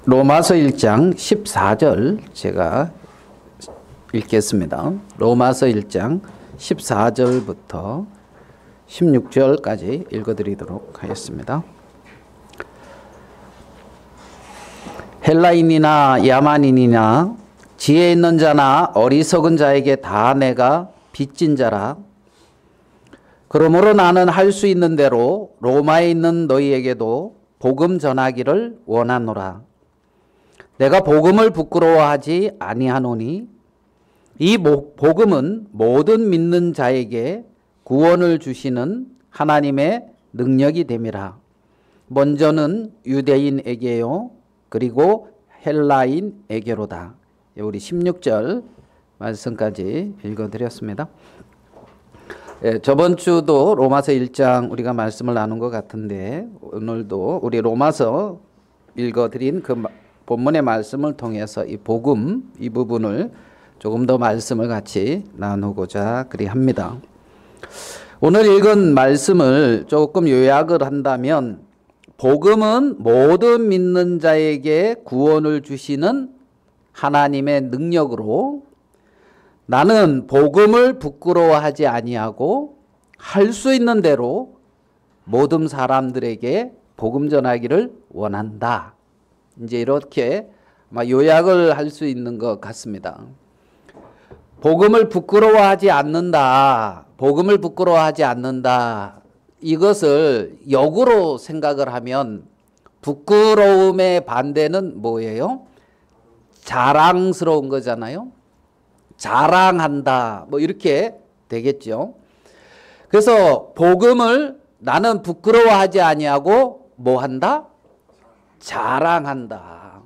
로마서 1장 14절 제가 읽겠습니다. 로마서 1장 14절부터 16절까지 읽어드리도록 하겠습니다. 헬라인이나 야만인이나 지혜 있는 자나 어리석은 자에게 다 내가 빚진 자라. 그러므로 나는 할 수 있는 대로 로마에 있는 너희에게도 복음 전하기를 원하노라. 내가 복음을 부끄러워하지 아니하노니 이 복음은 모든 믿는 자에게 구원을 주시는 하나님의 능력이 됨이라. 먼저는 유대인에게요 그리고 헬라인에게로다. 우리 16절 말씀까지 읽어드렸습니다. 저번 주도 로마서 1장 우리가 말씀을 나눈 것 같은데 오늘도 우리 로마서 읽어드린 그 본문의 말씀을 통해서 이 복음 이 부분을 조금 더 말씀을 같이 나누고자 그리합니다. 오늘 읽은 말씀을 조금 요약을 한다면 복음은 모든 믿는 자에게 구원을 주시는 하나님의 능력으로 나는 복음을 부끄러워하지 아니하고 할 수 있는 대로 모든 사람들에게 복음 전하기를 원한다. 이제 이렇게 요약을 할 수 있는 것 같습니다. 복음을 부끄러워하지 않는다. 복음을 부끄러워하지 않는다. 이것을 역으로 생각을 하면 부끄러움의 반대는 뭐예요? 자랑스러운 거잖아요. 자랑한다. 이렇게 되겠죠. 그래서 복음을 나는 부끄러워하지 아니하고 뭐 한다? 자랑한다.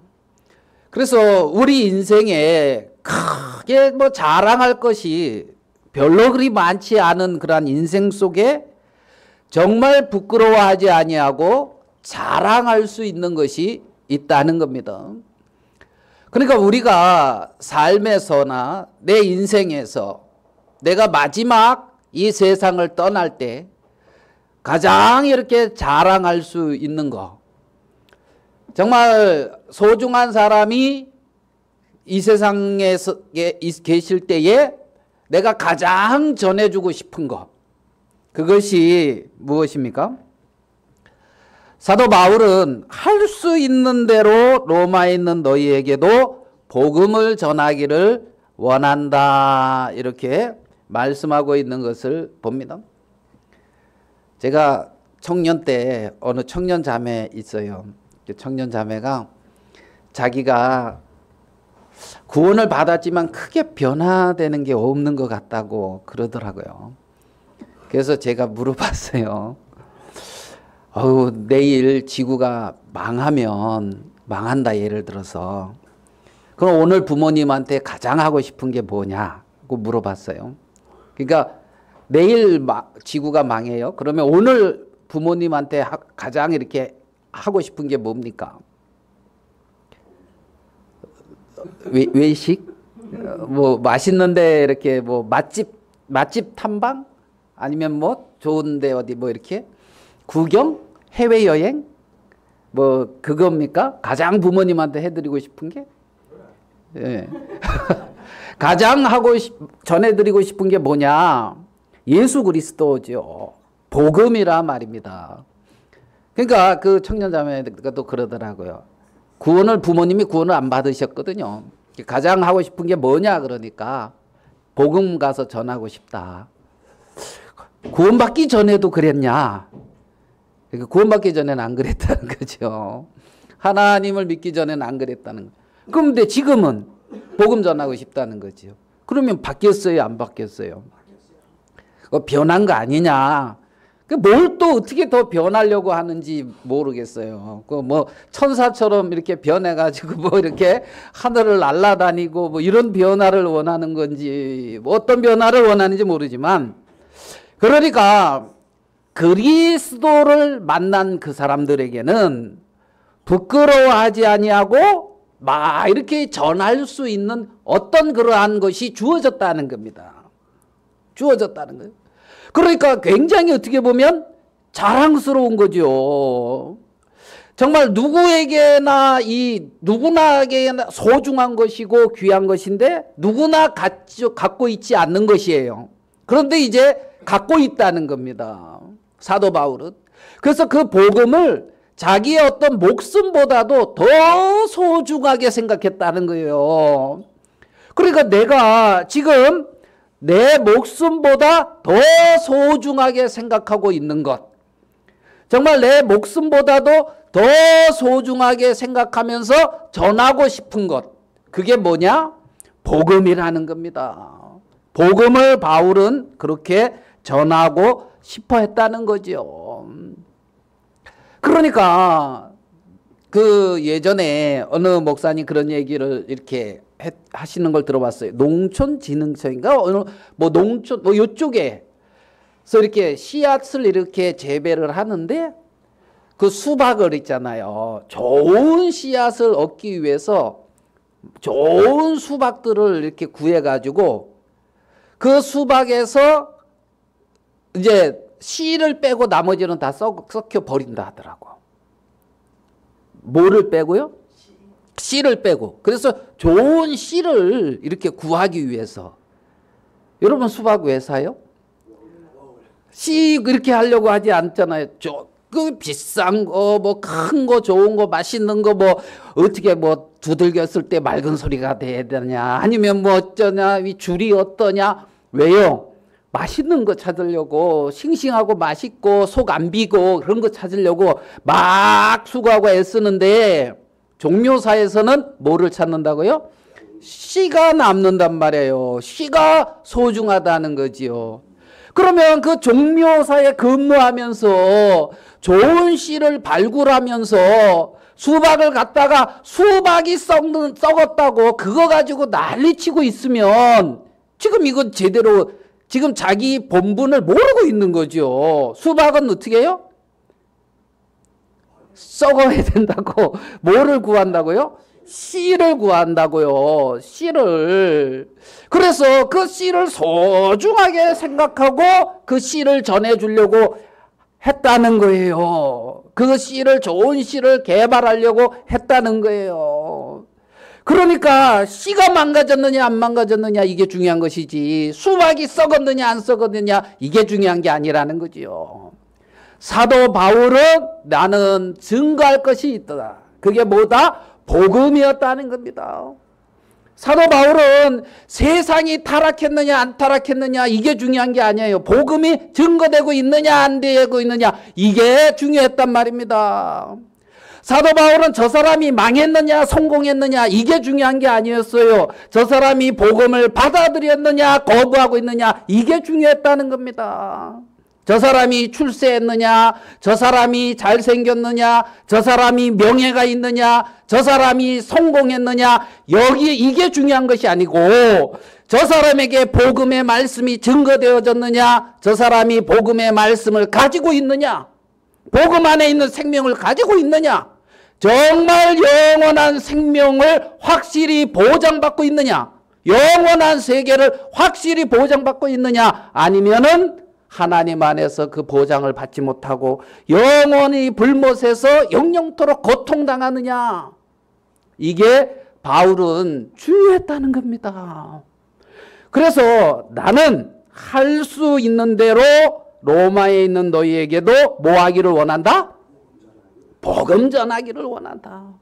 그래서 우리 인생에 크게 자랑할 것이 별로 그리 많지 않은 그런 인생 속에 정말 부끄러워하지 아니하고 자랑할 수 있는 것이 있다는 겁니다. 그러니까 우리가 삶에서나 내 인생에서 내가 마지막 이 세상을 떠날 때 가장 이렇게 자랑할 수 있는 거, 정말 소중한 사람이 이 세상에 계실 때에 내가 가장 전해주고 싶은 것, 그것이 무엇입니까? 사도 바울은 할 수 있는 대로 로마에 있는 너희에게도 복음을 전하기를 원한다. 이렇게 말씀하고 있는 것을 봅니다. 제가 청년 때 어느 청년 자매 있어요. 청년 자매가 자기가 구원을 받았지만 크게 변화되는 게 없는 것 같다고 그러더라고요. 그래서 제가 물어봤어요. 내일 지구가 망한다 예를 들어서. 그럼 오늘 부모님한테 가장 하고 싶은 게 뭐냐고 물어봤어요. 그러니까 내일 지구가 망해요. 그러면 오늘 부모님한테 가장 이렇게 하고 싶은 게 뭡니까? 외식? 맛있는데 이렇게 맛집 탐방? 아니면 좋은데 어디 이렇게 구경? 해외여행? 그겁니까? 가장 부모님한테 해드리고 싶은 게? 예. 가장 전해드리고 싶은 게 뭐냐? 예수 그리스도죠. 복음이라 말입니다. 그러니까 그 청년자매가 또 그러더라고요. 부모님이 구원을 안 받으셨거든요. 가장 하고 싶은 게 뭐냐? 그러니까 복음 가서 전하고 싶다. 구원받기 전에도 그랬냐? 구원받기 전에는 안 그랬다는 거죠. 하나님을 믿기 전에는 안 그랬다는 거죠. 그런데 지금은 복음 전하고 싶다는 거죠. 그러면 바뀌었어요? 안 바뀌었어요? 변한 거 아니냐? 뭘 또 어떻게 더 변하려고 하는지 모르겠어요. 천사처럼 이렇게 변해가지고 이렇게 하늘을 날아다니고 이런 변화를 원하는 건지 어떤 변화를 원하는지 모르지만 그러니까 그리스도를 만난 그 사람들에게는 부끄러워하지 아니하고 이렇게 전할 수 있는 어떤 그러한 것이 주어졌다는 겁니다. 주어졌다는 거예요. 그러니까 굉장히 어떻게 보면 자랑스러운 거죠. 정말 누구나에게나 소중한 것이고 귀한 것인데 누구나 갖고 있지 않는 것이에요. 그런데 이제 갖고 있다는 겁니다. 사도 바울은. 그래서 그 복음을 자기의 어떤 목숨보다도 더 소중하게 생각했다는 거예요. 그러니까 내가 지금 내 목숨보다 더 소중하게 생각하고 있는 것, 정말 내 목숨보다도 더 소중하게 생각하면서 전하고 싶은 것, 그게 뭐냐? 복음이라는 겁니다. 복음을 바울은 그렇게 전하고 싶어 했다는 거죠. 그러니까 그 예전에 어느 목사님 그런 얘기를 이렇게 하시는 걸 들어봤어요. 농촌진흥청인가? 농촌, 요쪽에. 그래서 이렇게 씨앗을 이렇게 재배를 하는데 그 수박을 있잖아요. 좋은 씨앗을 얻기 위해서 좋은 수박들을 이렇게 구해가지고 그 수박에서 이제 씨를 빼고 나머지는 다 썩혀 버린다 하더라고. 뭐를 빼고요? 씨를 빼고. 그래서 좋은 씨를 이렇게 구하기 위해서. 여러분 수박 왜 사요? 씨 이렇게 하려고 하지 않잖아요. 그 비싼 거, 뭐 큰 거, 좋은 거, 맛있는 거, 뭐 어떻게 뭐 두들겼을 때 맑은 소리가 돼야 되냐, 아니면 뭐 어쩌냐, 이 줄이 어떠냐. 왜요? 맛있는 거 찾으려고, 싱싱하고 맛있고 속 안 비고 그런 거 찾으려고 막 수고하고 애쓰는데 종묘사에서는 뭐를 찾는다고요? 씨가 남는단 말이에요. 씨가 소중하다는 거지요. 그러면 그 종묘사에 근무하면서 좋은 씨를 발굴하면서 수박을 갖다가 수박이 썩었다고 그거 가지고 난리치고 있으면 지금 이건 제대로 지금 자기 본분을 모르고 있는 거죠. 수박은 어떻게 해요? 썩어야 된다고. 뭐를 구한다고요? 씨를 구한다고요. 씨를. 그래서 그 씨를 소중하게 생각하고 그 씨를 전해주려고 했다는 거예요. 그 씨를, 좋은 씨를 개발하려고 했다는 거예요. 그러니까 씨가 망가졌느냐 안 망가졌느냐 이게 중요한 것이지, 수박이 썩었느냐 안 썩었느냐 이게 중요한 게 아니라는 거지요. 사도 바울은 나는 증거할 것이 있다. 그게 뭐다? 복음이었다는 겁니다. 사도 바울은 세상이 타락했느냐 안 타락했느냐 이게 중요한 게 아니에요. 복음이 증거되고 있느냐 안 되고 있느냐 이게 중요했단 말입니다. 사도 바울은 저 사람이 망했느냐 성공했느냐 이게 중요한 게 아니었어요. 저 사람이 복음을 받아들였느냐 거부하고 있느냐 이게 중요했다는 겁니다. 저 사람이 출세했느냐, 저 사람이 잘생겼느냐, 저 사람이 명예가 있느냐, 저 사람이 성공했느냐, 이게 중요한 것이 아니고, 저 사람에게 복음의 말씀이 증거되어졌느냐, 저 사람이 복음의 말씀을 가지고 있느냐, 복음 안에 있는 생명을 가지고 있느냐, 정말 영원한 생명을 확실히 보장받고 있느냐, 영원한 세계를 확실히 보장받고 있느냐, 아니면은 하나님 안에서 그 보장을 받지 못하고 영원히 불못에서 영영토록 고통당하느냐. 이게 바울은 주의했다는 겁니다. 그래서 나는 할 수 있는 대로 로마에 있는 너희에게도 뭐 하기를 원한다? 복음 전하기를 원한다.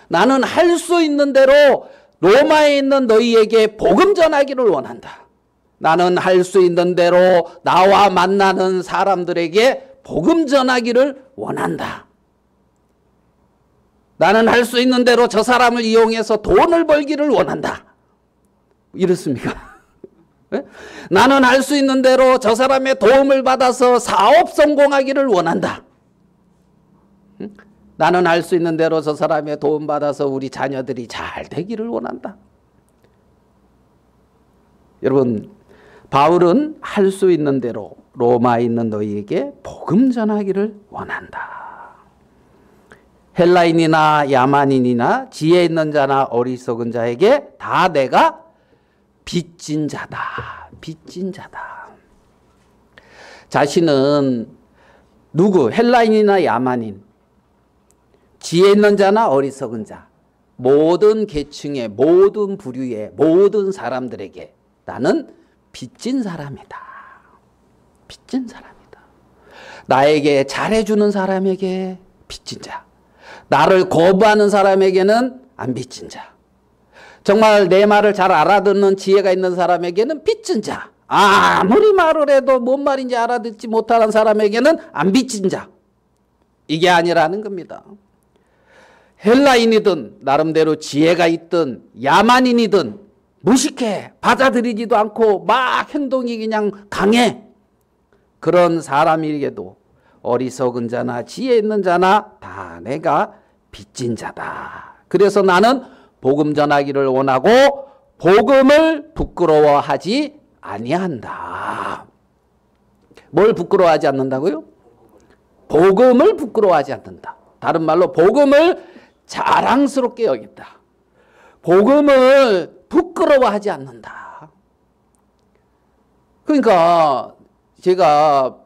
나는 할 수 있는 대로 로마에 있는 너희에게 복음 전하기를 원한다. 나는 할 수 있는 대로 나와 만나는 사람들에게 복음 전하기를 원한다. 나는 할 수 있는 대로 저 사람을 이용해서 돈을 벌기를 원한다. 이렇습니까? 네? 나는 할 수 있는 대로 저 사람의 도움을 받아서 사업 성공하기를 원한다. 나는 할 수 있는 대로 저 사람의 도움 받아서 우리 자녀들이 잘 되기를 원한다. 여러분, 바울은 할 수 있는 대로 로마에 있는 너희에게 복음 전하기를 원한다. 헬라인이나 야만인이나 지혜 있는 자나 어리석은 자에게 다 내가 빚진 자다. 빚진 자다. 자신은 누구? 헬라인이나 야만인. 지혜 있는 자나 어리석은 자, 모든 계층의 모든 부류의 모든 사람들에게 나는 빚진 사람이다. 빚진 사람이다. 나에게 잘해주는 사람에게 빚진 자, 나를 거부하는 사람에게는 안 빚진 자, 정말 내 말을 잘 알아듣는 지혜가 있는 사람에게는 빚진 자, 아무리 말을 해도 뭔 말인지 알아듣지 못하는 사람에게는 안 빚진 자. 이게 아니라는 겁니다. 헬라인이든 나름대로 지혜가 있든 야만인이든 무식해, 받아들이지도 않고 막 행동이 그냥 강해, 그런 사람에게도 어리석은 자나 지혜 있는 자나 다 내가 빚진 자다. 그래서 나는 복음 전하기를 원하고 복음을 부끄러워하지 아니한다. 뭘 부끄러워하지 않는다고요? 복음을 부끄러워하지 않는다. 다른 말로 복음을 자랑스럽게 여긴다. 복음을 부끄러워하지 않는다. 그러니까 제가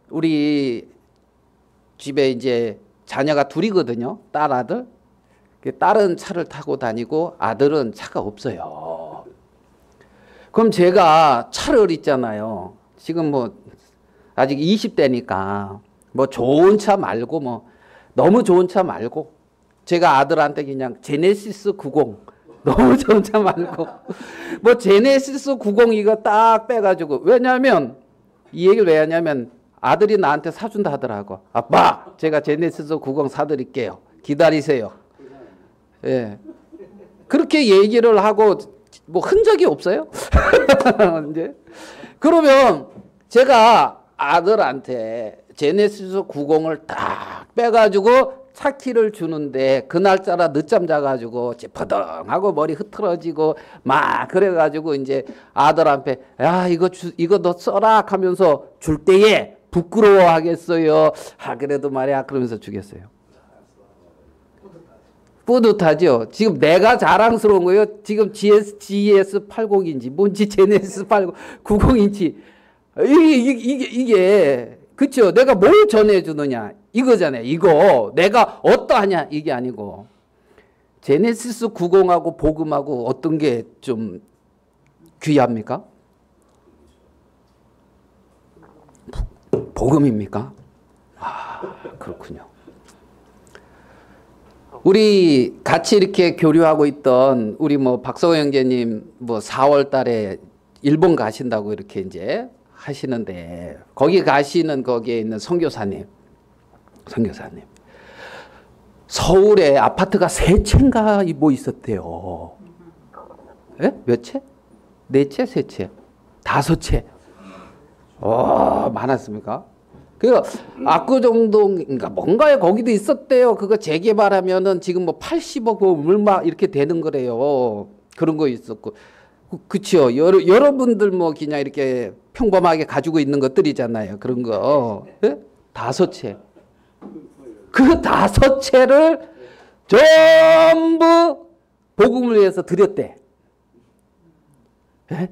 우리 집에 이제 자녀가 둘이거든요. 딸, 아들. 딸은 차를 타고 다니고 아들은 차가 없어요. 그럼 제가 차를 있잖아요. 지금 뭐 아직 20대니까 뭐 좋은 차 말고 뭐 너무 좋은 차 말고 제가 아들한테 그냥 제네시스 90 너무 좋은 차 말고 뭐 제네시스 90 이거 딱 빼가지고, 왜냐하면 이 얘기를 왜 하냐면 아들이 나한테 사준다 하더라고. 아빠, 제가 제네시스 90 사드릴게요. 기다리세요. 예. 그렇게 얘기를 하고 뭐 흔적이 없어요. 이제 그러면 제가 아들한테 제네시스 90을 딱 빼가지고 차 키를 주는데 그날따라 늦잠 자가지고 찌퍼덩하고 머리 흐트러지고 막 그래가지고 이제 아들한테 야 이거 너 써라 하면서 줄 때에 부끄러워하겠어요. 아 그래도 말이야 그러면서 주겠어요. 뿌듯하죠. 지금 내가 자랑스러운 거예요. 지금 GS80인지 뭔지 제네시스 90인지 이게 그렇죠. 내가 뭘 전해주느냐 이거잖아요. 이거 내가 어떠하냐 이게 아니고, 제네시스 90하고 복음하고 어떤 게 좀 귀합니까? 복음입니까? 아 그렇군요. 우리 같이 이렇게 교류하고 있던 우리 뭐 박성호 형제님 뭐 4월 달에 일본 가신다고 이렇게 이제 하시는데, 거기 가시는 거기에 있는 선교사님 서울에 아파트가 3채인가 뭐 있었대요. 예? 몇 채? 4채? 3채? 5채? 많았습니까? 그 압구정동인가 뭔가에 거기도 있었대요. 그거 재개발하면은 지금 뭐 80억 얼마 이렇게 되는 거래요. 그런 거 있었고. 그쵸. 여러분들 뭐 그냥 이렇게 평범하게 가지고 있는 것들이잖아요. 그런 거. 예? 5채. 그 5채를 전부 복음을 위해서 드렸대. 예?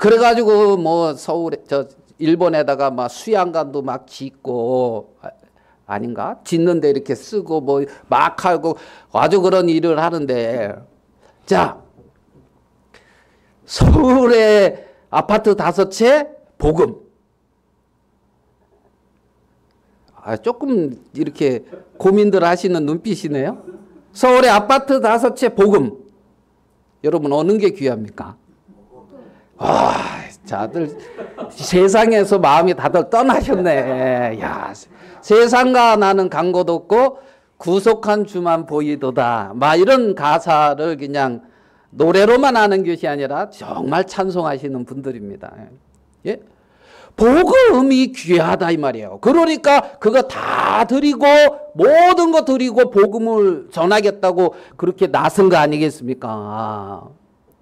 그래가지고 뭐 서울에 일본에다가 막 수양관도 막 짓고, 아닌가? 짓는데 이렇게 쓰고 뭐 막 하고 아주 그런 일을 하는데, 자, 서울에 아파트 5채 복음. 조금 이렇게 고민들 하시는 눈빛이네요. 서울에 아파트 5채 복음. 여러분 어느 게 귀합니까? 자들 세상에서 마음이 다들 떠나셨네. 야, 세상과 나는 간 곳 없고 구속한 주만 보이도다. 막 이런 가사를 그냥 노래로만 하는 것이 아니라 정말 찬송하시는 분들입니다. 예? 복음이 귀하다 이 말이에요. 그러니까 그거 다 드리고 모든 거 드리고 복음을 전하겠다고 그렇게 나선 거 아니겠습니까?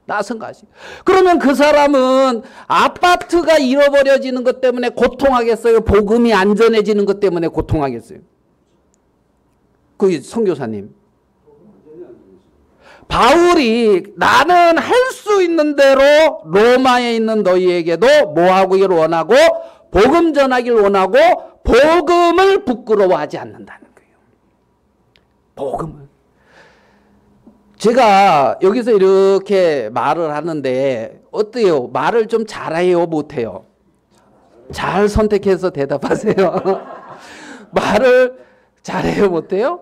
나선 거 아시죠? 그러면 그 사람은 아파트가 잃어버려지는 것 때문에 고통하겠어요? 복음이 안전해지는 것 때문에 고통하겠어요? 그 선교사님. 바울이 나는 할 수 있는 대로 로마에 있는 너희에게도 뭐 하기를 원하고 복음 전하기를 원하고 복음을 부끄러워하지 않는다는 거예요. 복음을. 제가 여기서 이렇게 말을 하는데 어때요? 말을 좀 잘해요? 못해요? 잘 선택해서 대답하세요. 말을 잘해요? 못해요?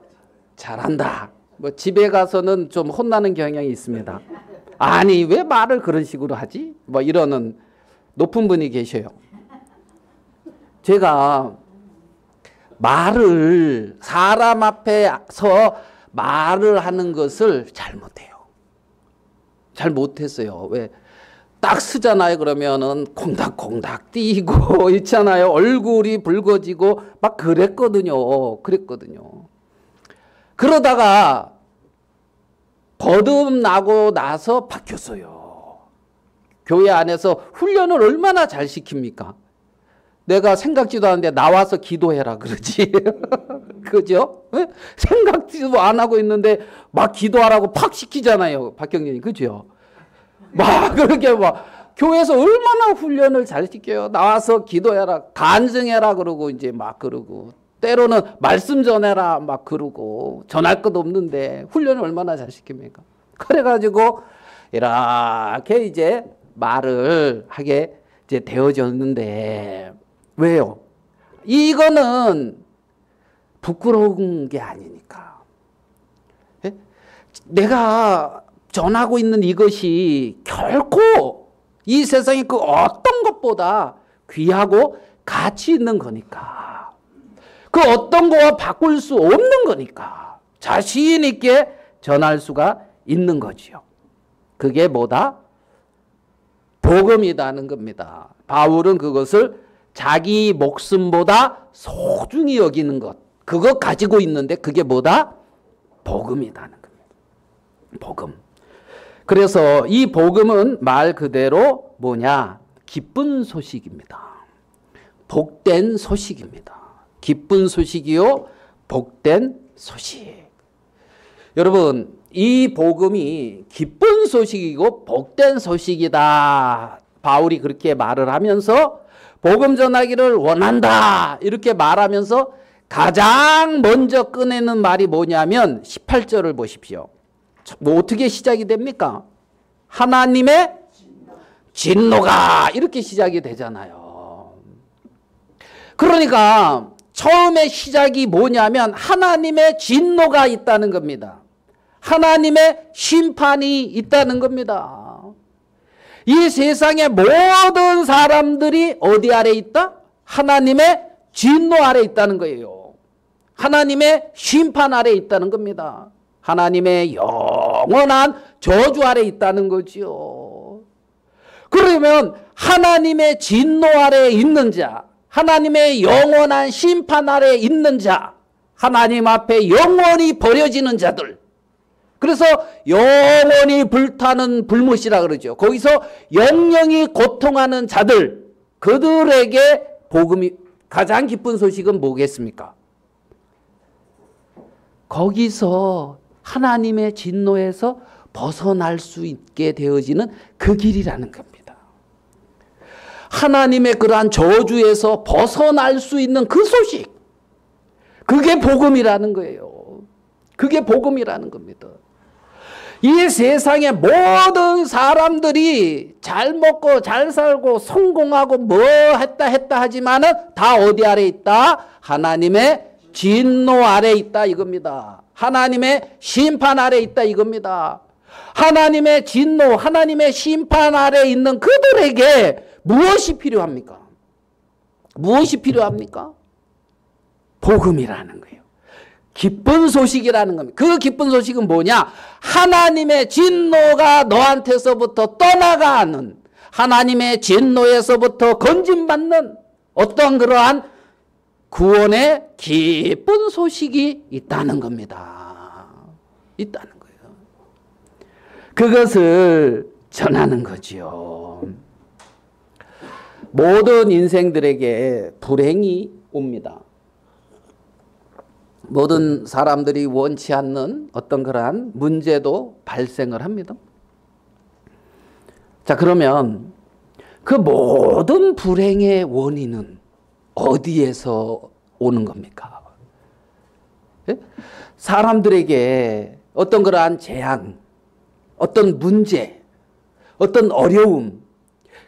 잘한다. 뭐 집에 가서는 좀 혼나는 경향이 있습니다. 아니 왜 말을 그런 식으로 하지? 뭐 이러는 높은 분이 계셔요. 제가 말을 사람 앞에서 말을 하는 것을 잘 못해요. 잘 못했어요. 왜? 딱 쓰잖아요. 그러면은 콩닥콩닥 뛰고 있잖아요. 얼굴이 붉어지고 막 그랬거든요. 그러다가 거듭나고 나서 바뀌었어요. 교회 안에서 훈련을 얼마나 잘 시킵니까? 내가 생각지도 않는데 나와서 기도해라 그러지. 그죠? 네? 생각지도 안 하고 있는데 막 기도하라고 팍 시키잖아요. 박경진이. 그죠? 막 그렇게 막 교회에서 얼마나 훈련을 잘 시켜요. 나와서 기도해라, 간증해라 그러고 이제 막 그러고 때로는 말씀 전해라 막 그러고 전할 것 없는데 훈련을 얼마나 잘 시킵니까? 그래가지고 이렇게 이제 말을 하게 이제 되어졌는데 왜요? 이거는 부끄러운 게 아니니까. 예? 내가 전하고 있는 이것이 결코 이 세상의 그 어떤 것보다 귀하고 가치 있는 거니까. 그 어떤 거와 바꿀 수 없는 거니까. 자신 있게 전할 수가 있는 거지요. 그게 뭐다? 복음이라는 겁니다. 바울은 그것을 자기 목숨보다 소중히 여기는 것. 그거 가지고 있는데 그게 뭐다? 복음이라는 겁니다. 복음. 그래서 이 복음은 말 그대로 뭐냐? 기쁜 소식입니다. 복된 소식입니다. 기쁜 소식이요, 복된 소식. 여러분, 이 복음이 기쁜 소식이고 복된 소식이다. 바울이 그렇게 말을 하면서 복음 전하기를 원한다. 이렇게 말하면서 가장 먼저 꺼내는 말이 뭐냐면 18절을 보십시오. 뭐 어떻게 시작이 됩니까? 하나님의 진노가 이렇게 시작이 되잖아요. 그러니까 처음에 시작이 뭐냐면 하나님의 진노가 있다는 겁니다. 하나님의 심판이 있다는 겁니다. 이 세상의 모든 사람들이 어디 아래 있다? 하나님의 진노 아래 있다는 거예요. 하나님의 심판 아래 있다는 겁니다. 하나님의 영원한 저주 아래 있다는 거지요. 그러면 하나님의 진노 아래 있는 자, 하나님의 영원한 심판 아래 있는 자, 하나님 앞에 영원히 버려지는 자들, 그래서 영원히 불타는 불못이라 그러죠. 거기서 영영이 고통하는 자들, 그들에게 복음이 가장 기쁜 소식은 뭐겠습니까? 거기서 하나님의 진노에서 벗어날 수 있게 되어지는 그 길이라는 겁니다. 하나님의 그러한 저주에서 벗어날 수 있는 그 소식, 그게 복음이라는 거예요. 그게 복음이라는 겁니다. 이 세상의 모든 사람들이 잘 먹고 잘 살고 성공하고 뭐 했다 하지만은 다 어디 아래 있다? 하나님의 진노 아래 있다 이겁니다. 하나님의 심판 아래 있다 이겁니다. 하나님의 진노, 하나님의 심판 아래 있는 그들에게 무엇이 필요합니까? 무엇이 필요합니까? 복음이라는 거예요. 기쁜 소식이라는 겁니다. 그 기쁜 소식은 뭐냐? 하나님의 진노가 너한테서부터 떠나가는, 하나님의 진노에서부터 건진받는 어떤 그러한 구원의 기쁜 소식이 있다는 겁니다. 있다는 거예요. 그것을 전하는 거지요. 모든 인생들에게 불행이 옵니다. 모든 사람들이 원치 않는 어떤 그러한 문제도 발생을 합니다. 자, 그러면 그 모든 불행의 원인은 어디에서 오는 겁니까? 예? 사람들에게 어떤 그러한 재앙, 어떤 문제, 어떤 어려움,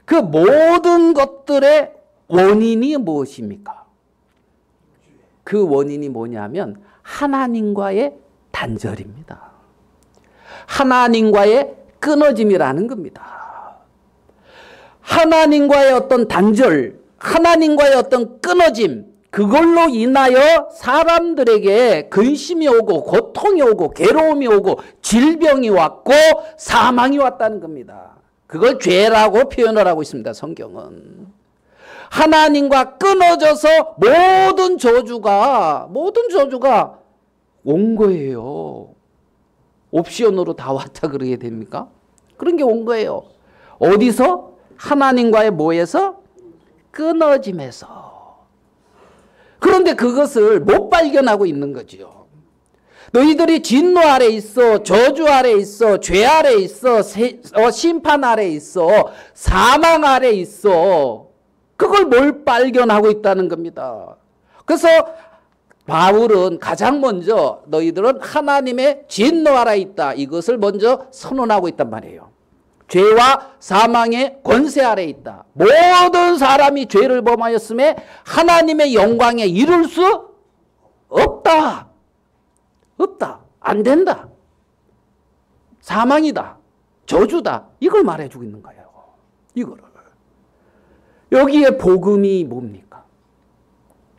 그 모든 것들의 원인이 무엇입니까? 그 원인이 뭐냐면 하나님과의 단절입니다. 하나님과의 끊어짐이라는 겁니다. 하나님과의 어떤 단절, 하나님과의 어떤 끊어짐, 그걸로 인하여 사람들에게 근심이 오고 고통이 오고 괴로움이 오고 질병이 왔고 사망이 왔다는 겁니다. 그걸 죄라고 표현을 하고 있습니다. 성경은. 하나님과 끊어져서 모든 저주가 온 거예요. 옵션으로 다 왔다 그러게 됩니까? 그런 게 온 거예요. 어디서? 하나님과의 뭐에서? 끊어짐에서. 그런데 그것을 못 발견하고 있는 거죠. 너희들이 진노 아래 있어, 저주 아래 있어, 죄 아래 있어, 심판 아래 있어, 사망 아래 있어. 그걸 뭘 발견하고 있다는 겁니다. 그래서 바울은 가장 먼저 너희들은 하나님의 진노 아래 있다. 이것을 먼저 선언하고 있단 말이에요. 죄와 사망의 권세 아래 있다. 모든 사람이 죄를 범하였음에 하나님의 영광에 이룰 수 없다. 없다. 안 된다. 사망이다. 저주다. 이걸 말해주고 있는 거예요. 이거를. 여기에 복음이 뭡니까?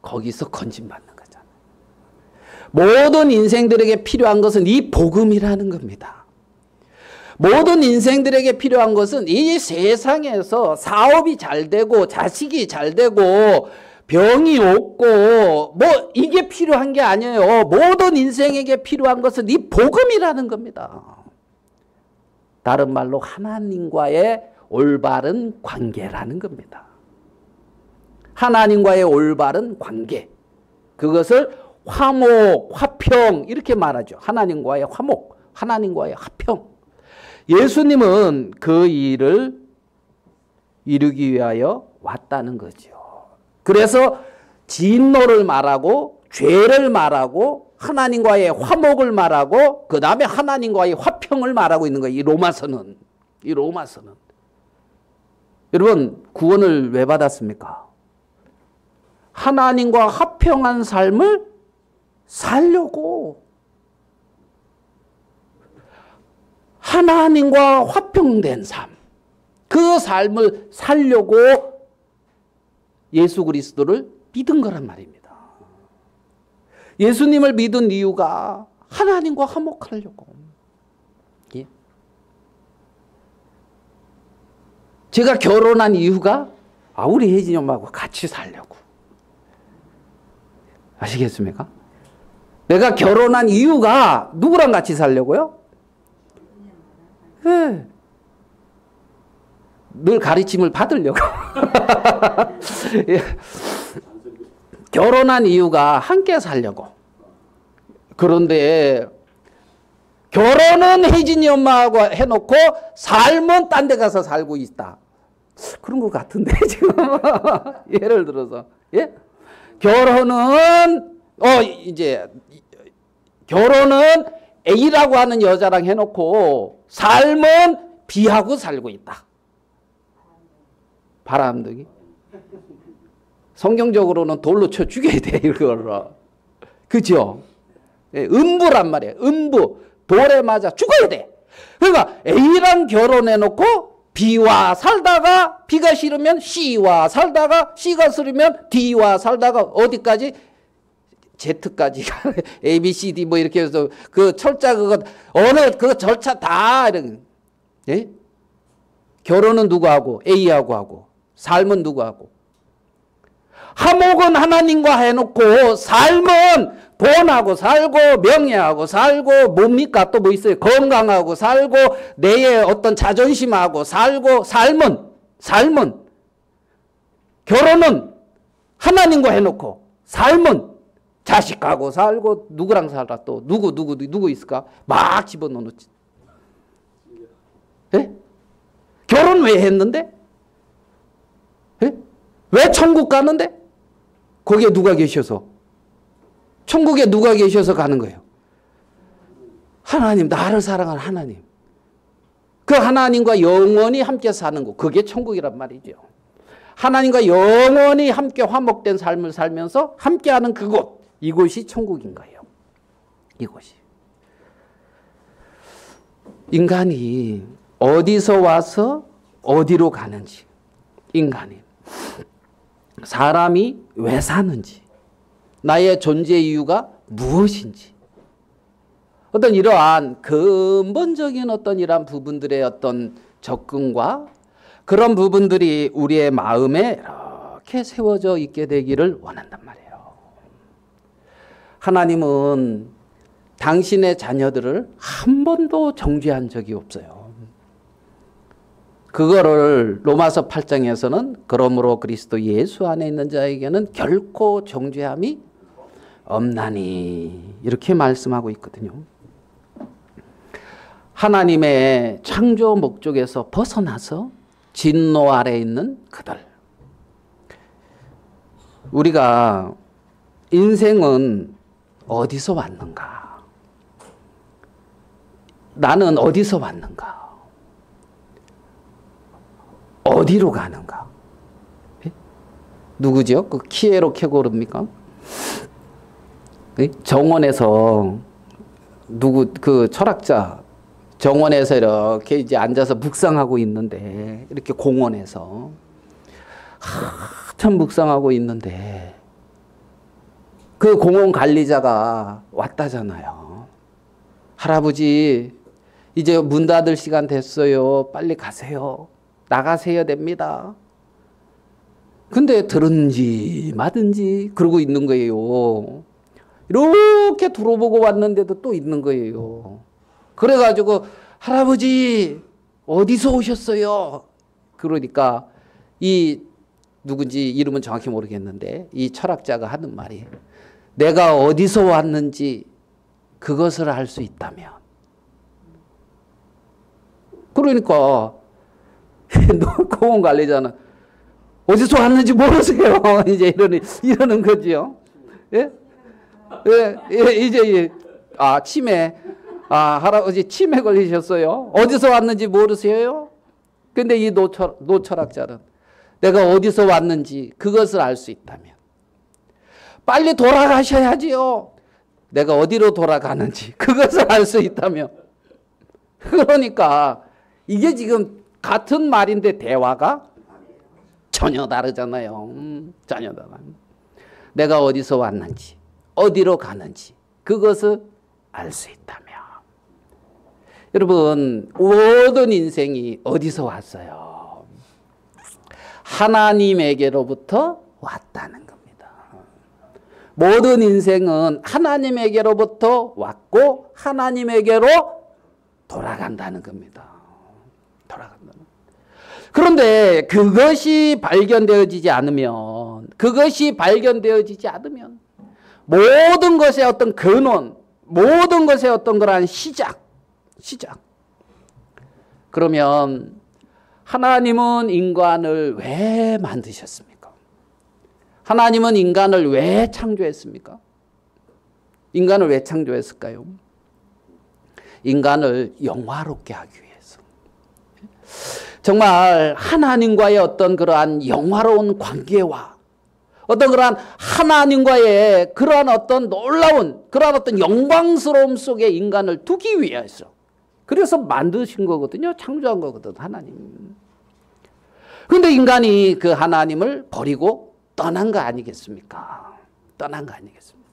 거기서 건진받는 거잖아요. 모든 인생들에게 필요한 것은 이 복음이라는 겁니다. 모든 인생들에게 필요한 것은 이 세상에서 사업이 잘 되고 자식이 잘 되고 병이 없고 뭐 이게 필요한 게 아니에요. 모든 인생에게 필요한 것은 이 복음이라는 겁니다. 다른 말로 하나님과의 올바른 관계라는 겁니다. 하나님과의 올바른 관계. 그것을 화목, 화평 이렇게 말하죠. 하나님과의 화목, 하나님과의 화평. 예수님은 그 일을 이루기 위하여 왔다는 거죠. 그래서 진노를 말하고 죄를 말하고 하나님과의 화목을 말하고 그 다음에 하나님과의 화평을 말하고 있는 거예요. 이 로마서는. 여러분 구원을 왜 받았습니까? 하나님과 화평한 삶을 살려고. 하나님과 화평된 삶, 그 삶을 살려고 예수 그리스도를 믿은 거란 말입니다. 예수님을 믿은 이유가 하나님과 화목하려고. 예? 제가 결혼한 이유가 우리 혜진이 엄마하고 같이 살려고. 아시겠습니까? 내가 결혼한 이유가 누구랑 같이 살려고요? 네. 늘 가르침을 받으려고. 예. 결혼한 이유가 함께 살려고. 그런데 결혼은 혜진이 엄마하고 해놓고 삶은 딴 데 가서 살고 있다. 그런 것 같은데 지금. 예를 들어서 예? 결혼은 A라고 하는 여자랑 해놓고 삶은 B하고 살고 있다. 바람둥이. 성경적으로는 돌로 쳐 죽여야 돼, 이걸. 그죠? 음부란 말이에요. 음부. 돌에 맞아 죽어야 돼. 그러니까 A랑 결혼해놓고 B와 살다가 B가 싫으면 C와 살다가 C가 싫으면 D와 살다가 어디까지? Z까지 A, B, C, D 뭐 이렇게 해서 그 철자 그거 어느 그 절차 다 이런. 예? 결혼은 누구하고? A하고 하고. 삶은 누구하고? 화목은 하나님과 해놓고 삶은 돈하고 살고 명예하고 살고 뭡니까? 또 뭐 있어요? 건강하고 살고 내의 어떤 자존심하고 살고 삶은 결혼은 하나님과 해놓고 삶은 자식하고 살고 누구랑 살아 또 누구 있을까? 막 집어넣지. 예? 결혼 왜 했는데? 예? 왜 천국 가는데? 거기에 누가 계셔서? 천국에 누가 계셔서 가는 거예요? 하나님, 나를 사랑하는 하나님. 그 하나님과 영원히 함께 사는 곳, 그게 천국이란 말이죠. 하나님과 영원히 함께 화목된 삶을 살면서 함께하는 그곳, 이곳이 천국인 거예요. 이곳이. 인간이 어디서 와서 어디로 가는지, 인간이 사람이 왜 사는지, 나의 존재 이유가 무엇인지, 어떤 이러한 근본적인 어떤 이러한 부분들의 어떤 접근과 그런 부분들이 우리의 마음에 이렇게 세워져 있게 되기를 원한단 말이에요. 하나님은 당신의 자녀들을 한 번도 정죄한 적이 없어요. 그거를 로마서 8장에서는 그러므로 그리스도 예수 안에 있는 자에게는 결코 정죄함이 없나니 이렇게 말씀하고 있거든요. 하나님의 창조 목적에서 벗어나서 진노 아래 있는 그들. 우리가 인생은 어디서 왔는가? 나는 어디서 왔는가? 어디로 가는가? 누구죠? 그 키에로 케고르입니까? 정원에서 누구 그 철학자 정원에서 이렇게 이제 앉아서 묵상하고 있는데, 이렇게 공원에서 한참 묵상하고 있는데 그 공원 관리자가 왔다잖아요. 할아버지, 이제 문 닫을 시간 됐어요. 빨리 가세요. 나가셔야 됩니다. 근데 들은지 마든지 그러고 있는 거예요. 이렇게 둘러보고 왔는데도 또 있는 거예요. 그래가지고 할아버지 어디서 오셨어요? 그러니까 이 누군지 이름은 정확히 모르겠는데 이 철학자가 하는 말이, 내가 어디서 왔는지 그것을 알 수 있다면. 그러니까 공원 관리자는 어디서 왔는지 모르세요. 이제 이러는 거지요. 예? 예, 이제 치매. 할아버지 치매 걸리셨어요. 어디서 왔는지 모르세요? 근데 이 노철학자는 내가 어디서 왔는지 그것을 알 수 있다면 빨리 돌아가셔야지요. 내가 어디로 돌아가는지 그것을 알 수 있다면. 그러니까 이게 지금 같은 말인데 대화가 전혀 다르잖아요. 전혀 다르. 내가 어디서 왔는지 어디로 가는지 그것을 알 수 있다면. 여러분, 모든 인생이 어디서 왔어요? 하나님에게로부터 왔다는 겁니다. 모든 인생은 하나님에게로부터 왔고 하나님에게로 돌아간다는 겁니다. 돌아간다는. 그런데 그것이 발견되어지지 않으면 모든 것의 어떤 근원, 모든 것의 어떤 그러한 시작. 그러면 하나님은 인간을 왜 만드셨습니까? 하나님은 인간을 왜 창조했습니까? 인간을 왜 창조했을까요? 인간을 영화롭게 하기 위해서. 정말 하나님과의 어떤 그러한 영화로운 관계와 어떤 그러한 하나님과의 그러한 어떤 놀라운 그러한 어떤 영광스러움 속에 인간을 두기 위해서, 그래서 만드신 거거든요. 창조한 거거든, 하나님. 그런데 인간이 그 하나님을 버리고 떠난 거 아니겠습니까? 떠난 거 아니겠습니까?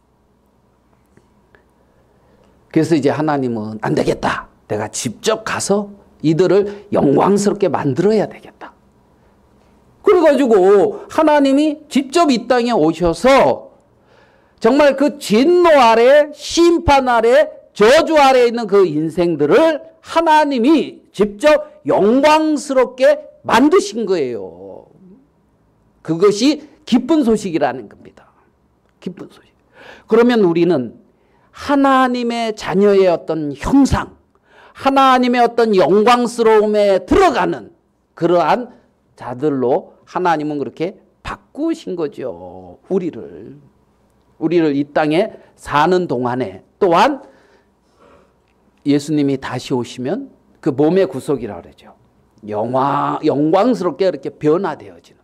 그래서 이제 하나님은 안 되겠다. 내가 직접 가서 이들을 영광스럽게 만들어야 되겠다. 그래가지고 하나님이 직접 이 땅에 오셔서 정말 그 진노 아래, 심판 아래, 저주 아래 있는 그 인생들을 하나님이 직접 영광스럽게 만드신 거예요. 그것이 기쁜 소식이라는 겁니다. 기쁜 소식. 그러면 우리는 하나님의 자녀의 어떤 형상, 하나님의 어떤 영광스러움에 들어가는 그러한 자들로 하나님은 그렇게 바꾸신 거죠. 우리를 우리를 이 땅에 사는 동안에 또한 예수님이 다시 오시면 그 몸의 구속이라고 그러죠. 영광스럽게 이렇게 변화되어지는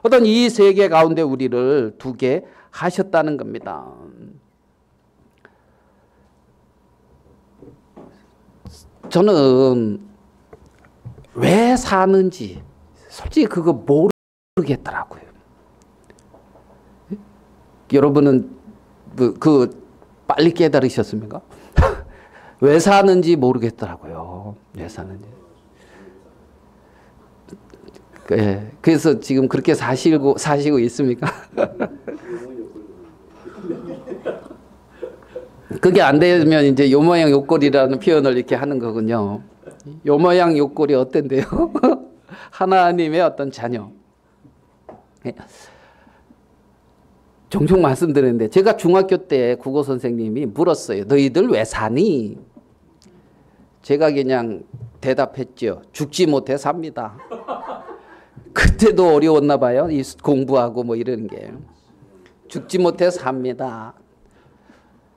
어떤 이 세계 가운데 우리를 두게 하셨다는 겁니다. 저는 왜 사는지 솔직히 그거 모르겠더라고요. 여러분은 빨리 깨달으셨습니까? 왜 사는지 모르겠더라고요. 왜 사는지. 네, 그래서 지금 그렇게 사시고 있습니까? 그게 안 되면 이제 요 모양 요꼴이라는 표현을 이렇게 하는 거군요. 요 모양 요꼴이 어떤데요? 하나님의 어떤 자녀. 네. 종종 말씀드렸는데 제가 중학교 때 국어 선생님이 물었어요. 너희들 왜 사니? 제가 그냥 대답했죠. 죽지 못해 삽니다. 그때도 어려웠나 봐요. 이 공부하고 뭐 이런 게. 죽지 못해 삽니다.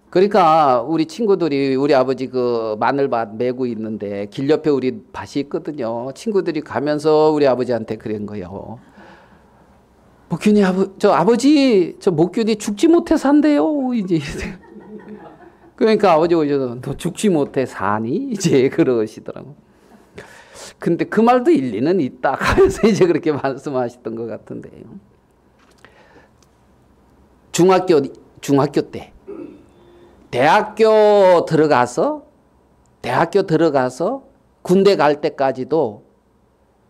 그러니까 우리 친구들이 우리 아버지 그 마늘밭 메고 있는데 길 옆에 우리 밭이 있거든요. 친구들이 가면서 우리 아버지한테 그런 거예요. 목균이 아버지 저 목균이 죽지 못해 산대요. 이제 그러니까 아버지 오셔서 너 죽지 못해 사니? 이제 그러시더라고. 근데 그 말도 일리는 있다. 하면서 이제 그렇게 말씀하셨던 것 같은데요. 중학교 때 대학교 들어가서 군대 갈 때까지도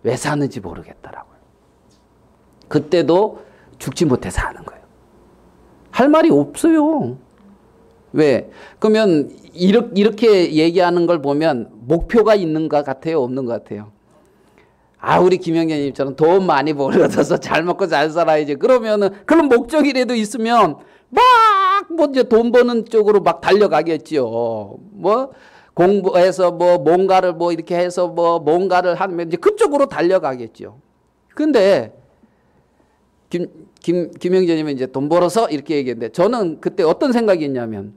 왜 사는지 모르겠더라고요. 그때도 죽지 못해 사는 거예요. 할 말이 없어요. 왜? 그러면 이렇게 얘기하는 걸 보면 목표가 있는 것 같아요? 없는 것 같아요? 우리 김영현님처럼 돈 많이 벌어서 잘 먹고 잘 살아야지. 그러면은 그런 목적이라도 있으면 뭐 이제 돈 버는 쪽으로 막 달려가겠지요. 뭐 공부해서 뭐 뭔가를 뭐 이렇게 해서 뭐 뭔가를 하면 이제 그쪽으로 달려가겠죠. 근데 김영재님은 이제 돈 벌어서 이렇게 얘기했는데 저는 그때 어떤 생각이 있냐면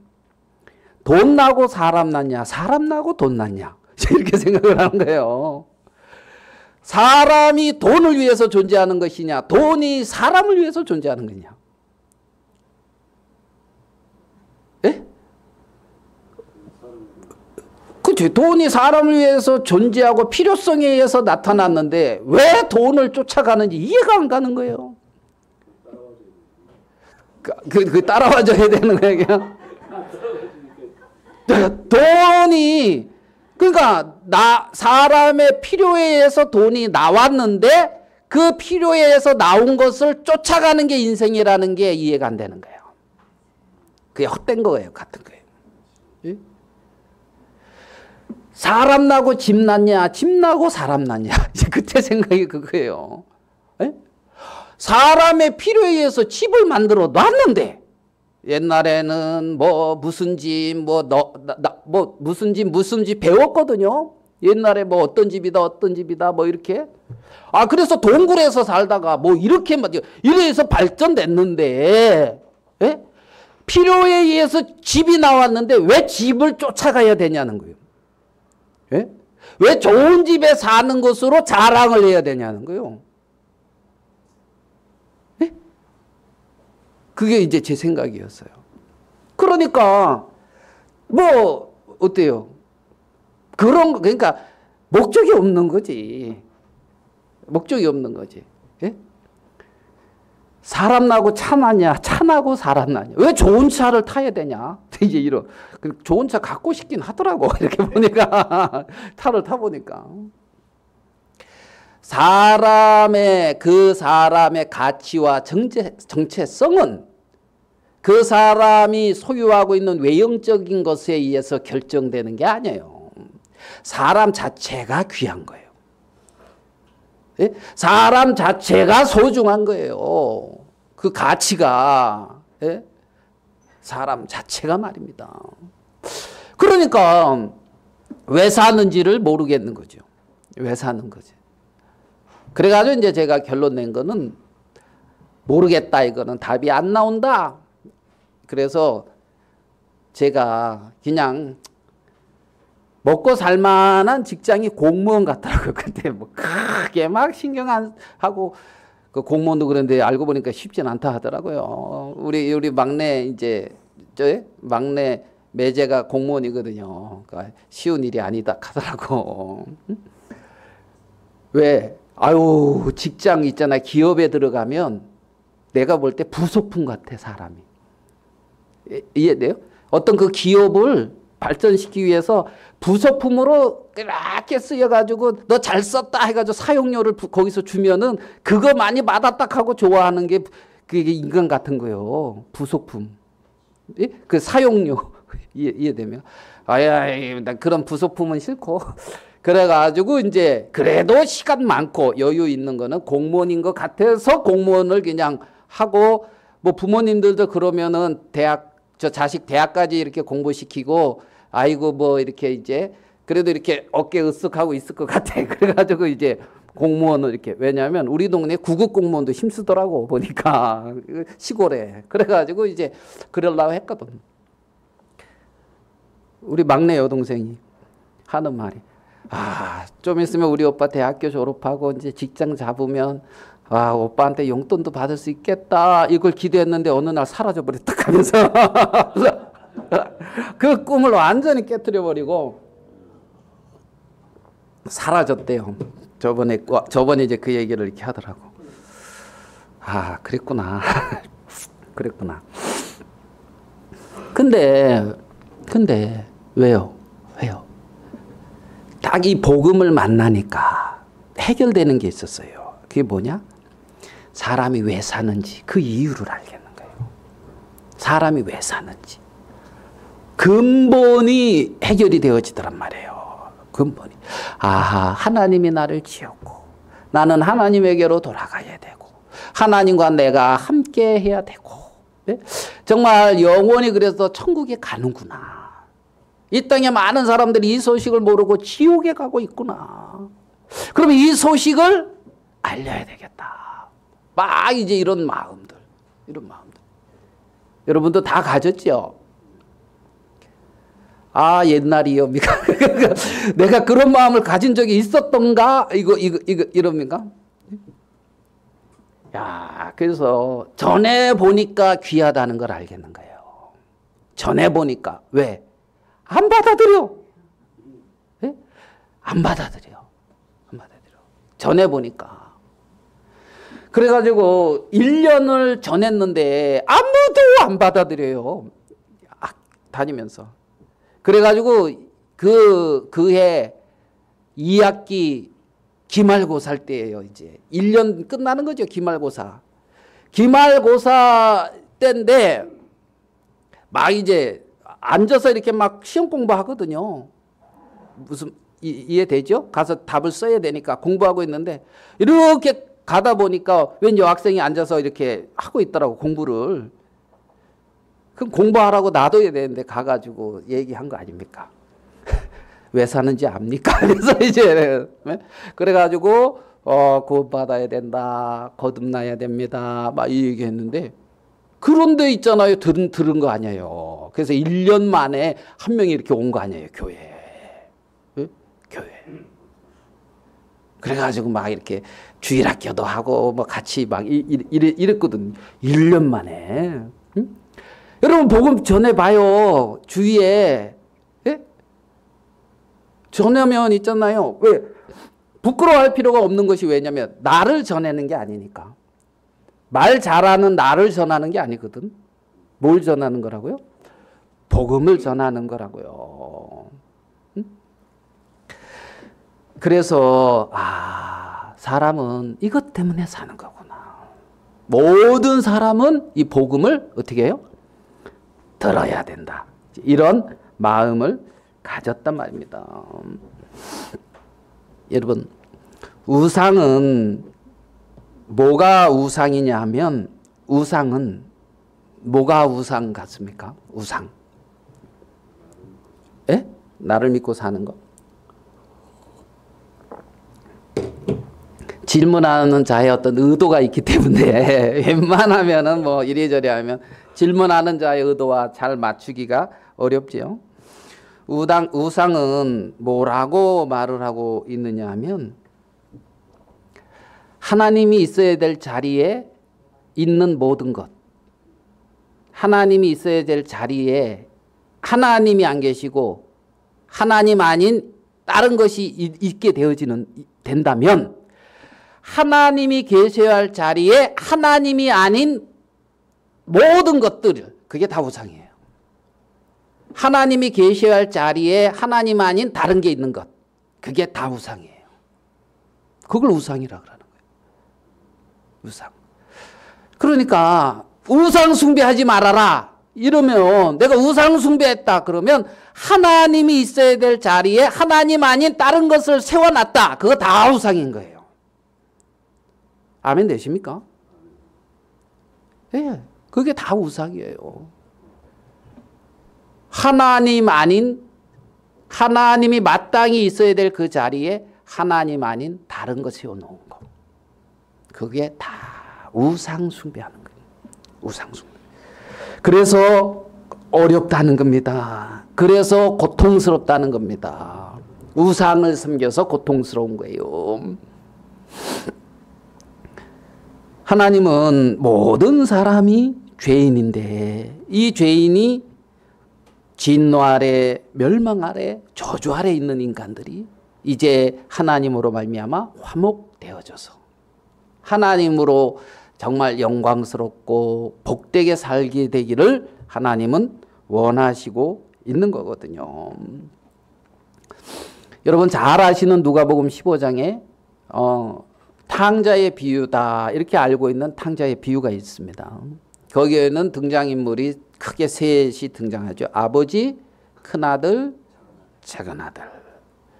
돈 나고 사람 낳냐, 사람 나고 돈 낳냐 이렇게 생각을 하는 거예요. 사람이 돈을 위해서 존재하는 것이냐, 돈이 사람을 위해서 존재하는 거냐. 예? 그렇죠. 돈이 사람을 위해서 존재하고 필요성에 의해서 나타났는데 왜 돈을 쫓아가는지 이해가 안 가는 거예요. 그 따라와줘야 되는 거예요. 돈이 그러니까 사람의 필요에 의해서 돈이 나왔는데 그 필요에 의해서 나온 것을 쫓아가는 게 인생이라는 게 이해가 안 되는 거예요. 그게 헛된 거예요. 같은 거예요. 예? 사람 나고 집 낳냐, 집 나고 사람 낳냐. 그때 생각이 그거예요. 예? 사람의 필요에 의해서 집을 만들어 놨는데 옛날에는 뭐 무슨 집 무슨 집 배웠거든요. 옛날에 뭐 어떤 집이다 뭐 이렇게. 그래서 동굴에서 살다가 뭐 이렇게 이래서 발전됐는데 예? 필요에 의해서 집이 나왔는데 왜 집을 쫓아가야 되냐는 거예요. 예? 왜 좋은 집에 사는 것으로 자랑을 해야 되냐는 거예요. 예? 그게 이제 제 생각이었어요. 그러니까 뭐 어때요? 그러니까 목적이 없는 거지. 목적이 없는 거지. 예? 사람 나고 차 나냐, 차 나고 사람 나냐. 왜 좋은 차를 타야 되냐? 이제 이런 좋은 차 갖고 싶긴 하더라고. 이렇게 보니까 차를 타보니까 그 사람의 가치와 정체성은 그 사람이 소유하고 있는 외형적인 것에 의해서 결정되는 게 아니에요. 사람 자체가 귀한 거예요. 예? 사람 자체가 소중한 거예요. 그 가치가. 예? 사람 자체가 말입니다. 그러니까 왜 사는지를 모르겠는 거죠. 왜 사는 거지. 그래가지고 이제 제가 결론 낸 거는 모르겠다. 이거는 답이 안 나온다. 그래서 제가 그냥 먹고 살만한 직장이 공무원 같더라고요. 근데 뭐 크게 막 신경 안 하고 그 공무원도 그런데 알고 보니까 쉽진 않다 하더라고요. 우리 막내 이제 막내 매제가 공무원이거든요. 그러니까 쉬운 일이 아니다 하더라고. 왜? 아유, 직장 있잖아. 기업에 들어가면 내가 볼 때 부속품 같아, 사람이. 이해돼요? 어떤 그 기업을 발전시키기 위해서 부속품으로 이렇게 쓰여가지고 너 잘 썼다 해가지고 사용료를 거기서 주면은 그거 많이 받았다 하고 좋아하는 게 그게 인간 같은 거예요. 부속품. 예? 그 사용료. 이해되면? 아야, 나 그런 부속품은 싫고. 그래가지고 이제 그래도 시간 많고 여유 있는 거는 공무원인 것 같아서 공무원을 그냥 하고 뭐 부모님들도 그러면은 저 자식 대학까지 이렇게 공부시키고 아이고 뭐 이렇게 이제 그래도 이렇게 어깨 으쓱하고 있을 것 같아. 그래가지고 이제 공무원을 이렇게 왜냐하면 우리 동네 구급 공무원도 힘쓰더라고 보니까 시골에 그래가지고 이제 그러려고 했거든. 우리 막내 여동생이 하는 말이 좀 있으면 우리 오빠 대학교 졸업하고 이제 직장 잡으면 오빠한테 용돈도 받을 수 있겠다 이걸 기대했는데 어느 날 사라져버렸다 하면서 그 꿈을 완전히 깨트려 버리고 사라졌대요. 저번에 이제 그 얘기를 이렇게 하더라고. 그랬구나. 그랬구나. 근데 왜요? 딱 이 복음을 만나니까 해결되는 게 있었어요. 그게 뭐냐? 사람이 왜 사는지 그 이유를 알겠는 거예요. 사람이 왜 사는지. 근본이 해결이 되어지더란 말이에요. 근본이. 하나님이 나를 지었고 나는 하나님에게로 돌아가야 되고 하나님과 내가 함께 해야 되고 네? 정말 영원히 그래서 천국에 가는구나. 이 땅에 많은 사람들이 이 소식을 모르고 지옥에 가고 있구나. 그러면 이 소식을 알려야 되겠다. 막 이제 이런 마음들. 여러분도 다 가졌죠? 옛날이요. 내가 그런 마음을 가진 적이 있었던가? 이럽니까? 그래서 전에 보니까 귀하다는 걸 알겠는 거예요. 전에 보니까. 왜? 안 받아들여. 네? 안 받아들여. 전에 보니까. 그래가지고 1년을 전했는데 아무도 안 받아들여요. 다니면서. 그래가지고 그해 2학기 기말고사 할 때예요. 이제 1년 끝나는 거죠. 기말고사 때인데 막 이제 앉아서 이렇게 막 시험 공부하거든요. 무슨 이해되죠? 가서 답을 써야 되니까 공부하고 있는데 이렇게 가다 보니까 왠 여학생이 앉아서 이렇게 하고 있더라고 공부를. 그럼 공부하라고 놔둬야 되는데 가가지고 얘기한 거 아닙니까? 왜 사는지 압니까? 그래서 이제 그래가지고 구원받아야 된다, 거듭나야 됩니다, 막 이 얘기했는데 그런데 있잖아요. 들은 거 아니에요. 그래서 1년 만에 한 명이 이렇게 온 거 아니에요. 교회에. 그래가지고 막 이렇게 주일학교도 하고 뭐 같이 막 이랬거든. 1년 만에. 응? 여러분 복음 전해봐요. 주위에. 예? 전하면 있잖아요. 왜? 부끄러워할 필요가 없는 것이 왜냐면 나를 전하는 게 아니니까. 말 잘하는 나를 전하는 게 아니거든. 뭘 전하는 거라고요? 복음을 전하는 거라고요. 응? 그래서 사람은 이것 때문에 사는 거구나. 모든 사람은 이 복음을 어떻게 해요? 들어야 된다. 이런 마음을 가졌단 말입니다. 여러분, 우상은 뭐가 우상이냐 하면 우상은 뭐가 우상 같습니까? 우상. 예? 나를 믿고 사는 거. 질문하는 자의 어떤 의도가 있기 때문에 웬만하면은 뭐 이래저래 하면 질문하는 자의 의도와 잘 맞추기가 어렵지요. 우상은 뭐라고 말을 하고 있느냐 하면 하나님이 있어야 될 자리에 있는 모든 것, 하나님이 있어야 될 자리에 하나님이 안 계시고 하나님 아닌 다른 것이 있게 된다면 하나님이 계셔야 할 자리에 하나님이 아닌 모든 것들, 그게 다 우상이에요. 하나님이 계셔야 할 자리에 하나님 아닌 다른 게 있는 것, 그게 다 우상이에요. 그걸 우상이라 그러는 거예요. 우상. 그러니까 우상 숭배하지 말아라 이러면, 내가 우상 숭배했다 그러면 하나님이 있어야 될 자리에 하나님 아닌 다른 것을 세워놨다. 그거 다 우상인 거예요. 아멘 되십니까? 예, 그게 다 우상이에요. 하나님 아닌, 하나님이 마땅히 있어야 될 그 자리에 하나님 아닌 다른 거 세워놓은 거, 그게 다 우상 숭배하는 거예요. 우상 숭배. 그래서 어렵다는 겁니다. 그래서 고통스럽다는 겁니다. 우상을 섬겨서 고통스러운 거예요. 하나님은 모든 사람이 죄인인데 이 죄인이 진노 아래, 멸망 아래, 저주 아래 있는 인간들이 이제 하나님으로 말미암아 화목되어져서 하나님으로 정말 영광스럽고 복되게 살게 되기를 하나님은 원하시고 있는 거거든요. 여러분 잘 아시는 누가복음 15장에 탕자의 비유다 이렇게 알고 있는 탕자의 비유가 있습니다. 거기에는 등장인물이 크게 셋이 등장하죠. 아버지, 큰아들, 작은아들.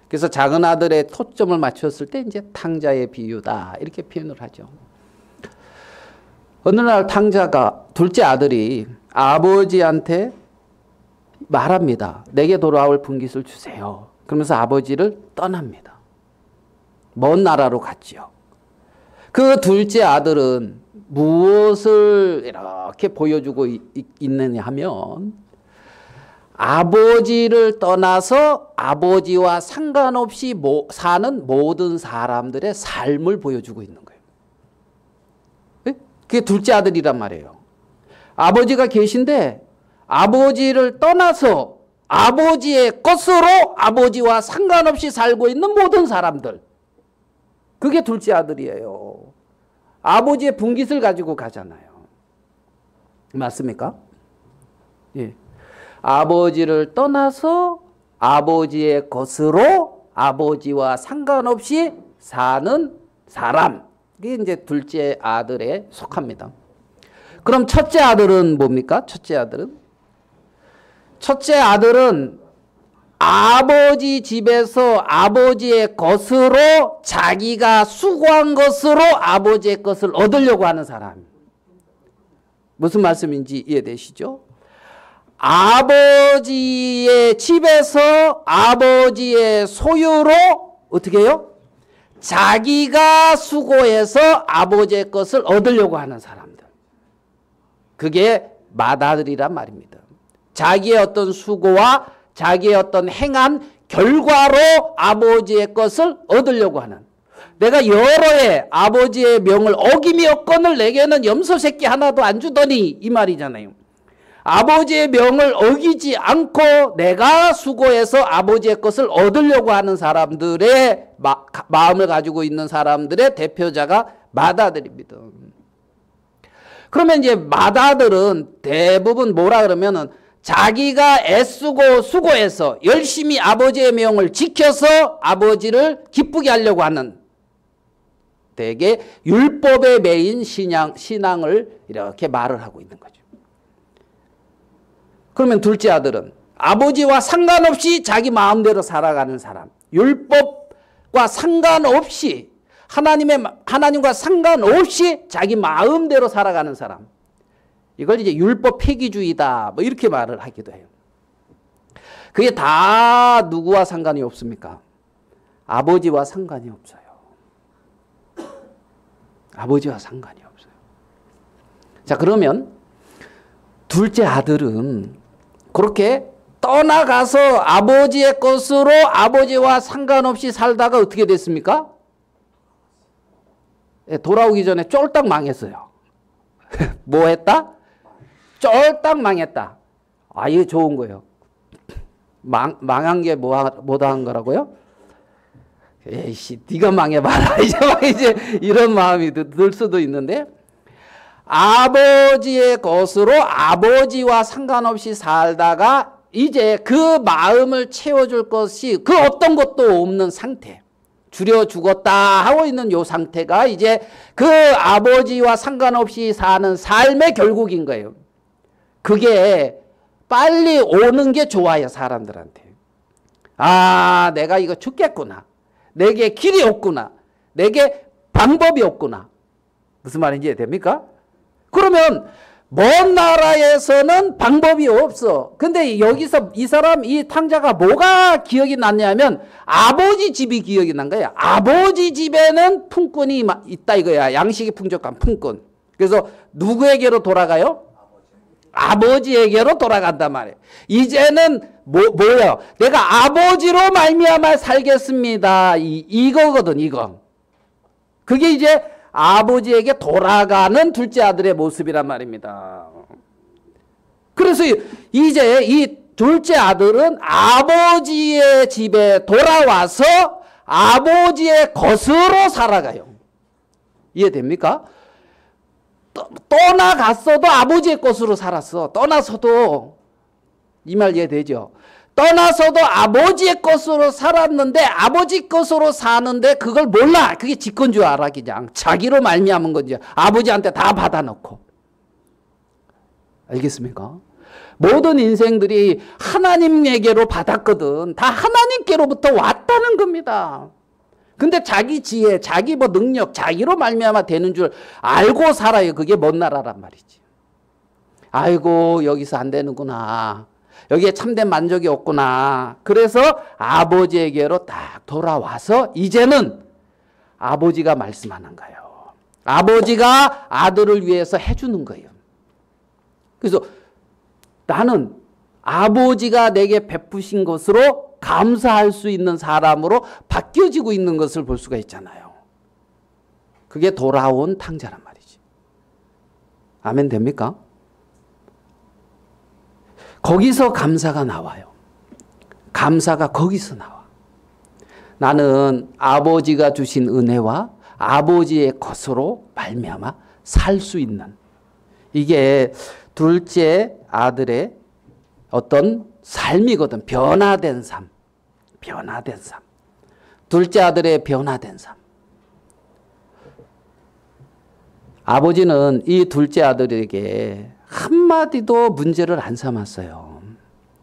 그래서 작은아들의 초점을 맞췄을 때 이제 탕자의 비유다 이렇게 표현을 하죠. 어느 날 탕자가, 둘째 아들이 아버지한테 말합니다. 내게 돌아올 분깃을 주세요. 그러면서 아버지를 떠납니다. 먼 나라로 갔지요. 그 둘째 아들은 무엇을 이렇게 보여주고 있느냐 하면 아버지를 떠나서 아버지와 상관없이 사는 모든 사람들의 삶을 보여주고 있는 거예요. 그게 둘째 아들이란 말이에요. 아버지가 계신데 아버지를 떠나서 아버지의 것으로 아버지와 상관없이 살고 있는 모든 사람들, 그게 둘째 아들이에요. 아버지의 분깃을 가지고 가잖아요. 맞습니까? 예. 아버지를 떠나서 아버지의 것으로 아버지와 상관없이 사는 사람, 그게 이제 둘째 아들에 속합니다. 그럼 첫째 아들은 뭡니까? 첫째 아들은 아버지 집에서 아버지의 것으로, 자기가 수고한 것으로 아버지의 것을 얻으려고 하는 사람. 무슨 말씀인지 이해되시죠? 아버지의 집에서 아버지의 소유로 어떻게 해요? 자기가 수고해서 아버지의 것을 얻으려고 하는 사람들. 그게 맏아들이란 말입니다. 자기의 어떤 수고와 자기의 어떤 행한 결과로 아버지의 것을 얻으려고 하는, 내가 여러 해 아버지의 명을 어기며 내게는 염소 새끼 하나도 안 주더니 이 말이잖아요. 아버지의 명을 어기지 않고 내가 수고해서 아버지의 것을 얻으려고 하는 사람들의 마음을 가지고 있는 사람들의 대표자가 맏아들입니다. 그러면 이제 맏아들은 대부분 뭐라 그러면은 자기가 애쓰고 수고해서 열심히 아버지의 명을 지켜서 아버지를 기쁘게 하려고 하는, 되게 율법에 매인 신앙을 이렇게 말을 하고 있는 거죠. 그러면 둘째 아들은 아버지와 상관없이 자기 마음대로 살아가는 사람, 율법과 상관없이 하나님과 상관없이 자기 마음대로 살아가는 사람, 이걸 이제 율법 폐기주의다 뭐 이렇게 말을 하기도 해요. 그게 다 누구와 상관이 없습니까? 아버지와 상관이 없어요. 아버지와 상관이 없어요. 자, 그러면 둘째 아들은 그렇게 떠나가서 아버지의 것으로 아버지와 상관없이 살다가 어떻게 됐습니까? 돌아오기 전에 쫄딱 망했어요. 뭐 했다? 쫄딱 망했다. 아, 이거 좋은 거예요. 망한 게 뭐한 거라고요? 에이씨, 네가 망해봐라. 이제 이런 마음이 들 수도 있는데, 아버지의 것으로 아버지와 상관없이 살다가 이제 그 마음을 채워줄 것이 그 어떤 것도 없는 상태, 줄여 죽었다 하고 있는 요 상태가 이제 그 아버지와 상관없이 사는 삶의 결국인 거예요. 그게 빨리 오는 게 좋아요, 사람들한테. 아, 내가 이거 죽겠구나. 내게 길이 없구나. 내게 방법이 없구나. 무슨 말인지 이해됩니까? 그러면 먼 나라에서는 방법이 없어. 근데 여기서 이 사람, 이 탕자가 뭐가 기억이 났냐면 아버지 집이 기억이 난 거야. 아버지 집에는 품꾼이 있다 이거야. 양식이 풍족한 품꾼. 그래서 누구에게로 돌아가요? 아버지에게로 돌아간단 말이에요. 이제는 뭐예요? 내가 아버지로 말미암아 살겠습니다. 이거거든, 이거. 그게 이제 아버지에게 돌아가는 둘째 아들의 모습이란 말입니다. 그래서 이제 이 둘째 아들은 아버지의 집에 돌아와서 아버지의 것으로 살아가요. 이해됩니까? 떠나갔어도 아버지의 것으로 살았어. 떠나서도, 이 말 이해되죠? 떠나서도 아버지의 것으로 살았는데 아버지 것으로 사는데 그걸 몰라. 그게 지건 줄 알아. 그냥 자기로 말미암은 건지 아버지한테 다 받아놓고. 알겠습니까? 모든 인생들이 하나님에게로 받았거든. 다 하나님께로부터 왔다는 겁니다. 근데 자기 지혜, 자기 뭐 능력, 자기로 말미암아 되는 줄 알고 살아요. 그게 먼 나라란 말이지. 아이고, 여기서 안 되는구나. 여기에 참된 만족이 없구나. 그래서 아버지에게로 딱 돌아와서 이제는 아버지가 말씀하는 거예요. 아버지가 아들을 위해서 해주는 거예요. 그래서 나는 아버지가 내게 베푸신 것으로 감사할 수 있는 사람으로 바뀌어지고 있는 것을 볼 수가 있잖아요. 그게 돌아온 탕자란 말이지. 아멘 됩니까? 거기서 감사가 나와요. 감사가 거기서 나와. 나는 아버지가 주신 은혜와 아버지의 것으로 말미암아 살 수 있는, 이게 둘째 아들의 어떤 삶이거든. 변화된 삶. 변화된 삶. 둘째 아들의 변화된 삶. 아버지는 이 둘째 아들에게 한마디도 문제를 안 삼았어요.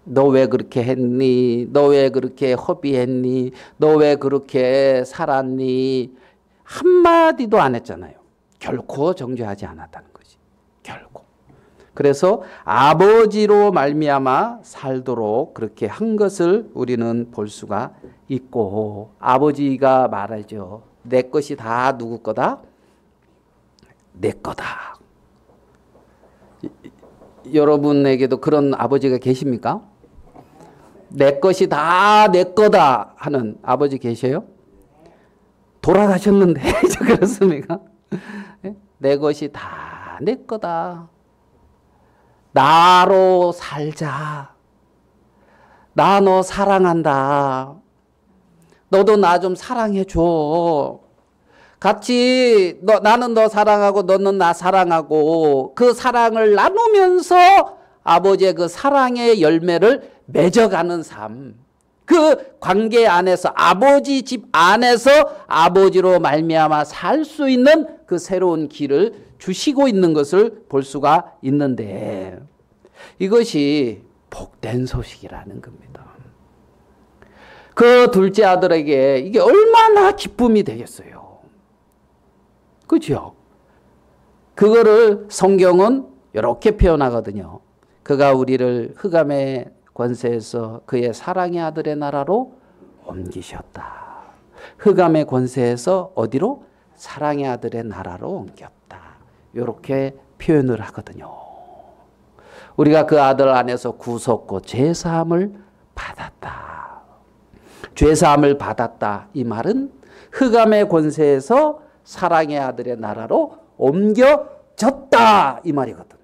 너 왜 그렇게 했니? 너 왜 그렇게 허비했니? 너 왜 그렇게 살았니? 한마디도 안 했잖아요. 결코 정죄하지 않았다는 거지. 결코. 그래서 아버지로 말미암아 살도록 그렇게 한 것을 우리는 볼 수가 있고, 아버지가 말하죠. 내 것이 다 누구 거다? 내 거다. 여러분에게도 그런 아버지가 계십니까? 내 것이 다 내 거다 하는 아버지 계셔요? 돌아가셨는데 그렇습니까? 내 것이 다 내 거다. 나로 살자. 나 너 사랑한다. 너도 나 좀 사랑해 줘. 같이 나는 너 사랑하고 너는 나 사랑하고 그 사랑을 나누면서 아버지의 그 사랑의 열매를 맺어가는 삶. 그 관계 안에서 아버지 집 안에서 아버지로 말미암아 살 수 있는 그 새로운 길을 주시고 있는 것을 볼 수가 있는데, 이것이 복된 소식이라는 겁니다. 그 둘째 아들에게 이게 얼마나 기쁨이 되겠어요. 그렇죠? 그거를 성경은 이렇게 표현하거든요. 그가 우리를 흑암의 권세에서 그의 사랑의 아들의 나라로 옮기셨다. 흑암의 권세에서 어디로? 사랑의 아들의 나라로 옮겼다. 이렇게 표현을 하거든요. 우리가 그 아들 안에서 구속고 죄사함을 받았다. 죄사함을 받았다. 이 말은 흑암의 권세에서 사랑의 아들의 나라로 옮겨졌다. 이 말이거든.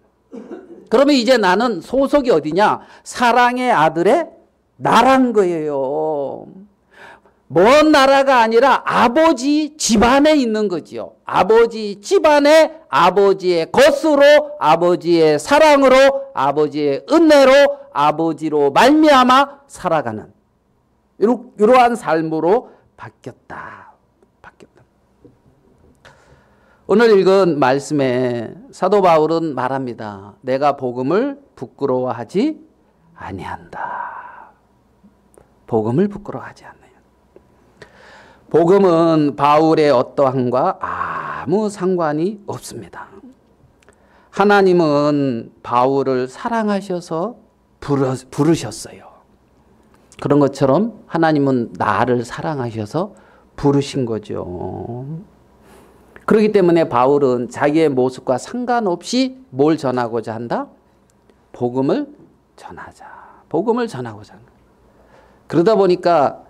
그러면 이제 나는 소속이 어디냐? 사랑의 아들의 나라인 거예요. 먼 나라가 아니라 아버지 집안에 있는 거지요. 아버지 집안에 아버지의 것으로, 아버지의 사랑으로, 아버지의 은혜로, 아버지로 말미암아 살아가는 이러한 삶으로 바뀌었다. 오늘 읽은 말씀에 사도 바울은 말합니다. 내가 복음을 부끄러워하지 아니한다. 복음을 부끄러워하지 않아요. 복음은 바울의 어떠함과 아무 상관이 없습니다. 하나님은 바울을 사랑하셔서 부르셨어요. 그런 것처럼 하나님은 나를 사랑하셔서 부르신 거죠. 그렇기 때문에 바울은 자기의 모습과 상관없이 뭘 전하고자 한다? 복음을 전하자. 복음을 전하고자 한다. 그러다 보니까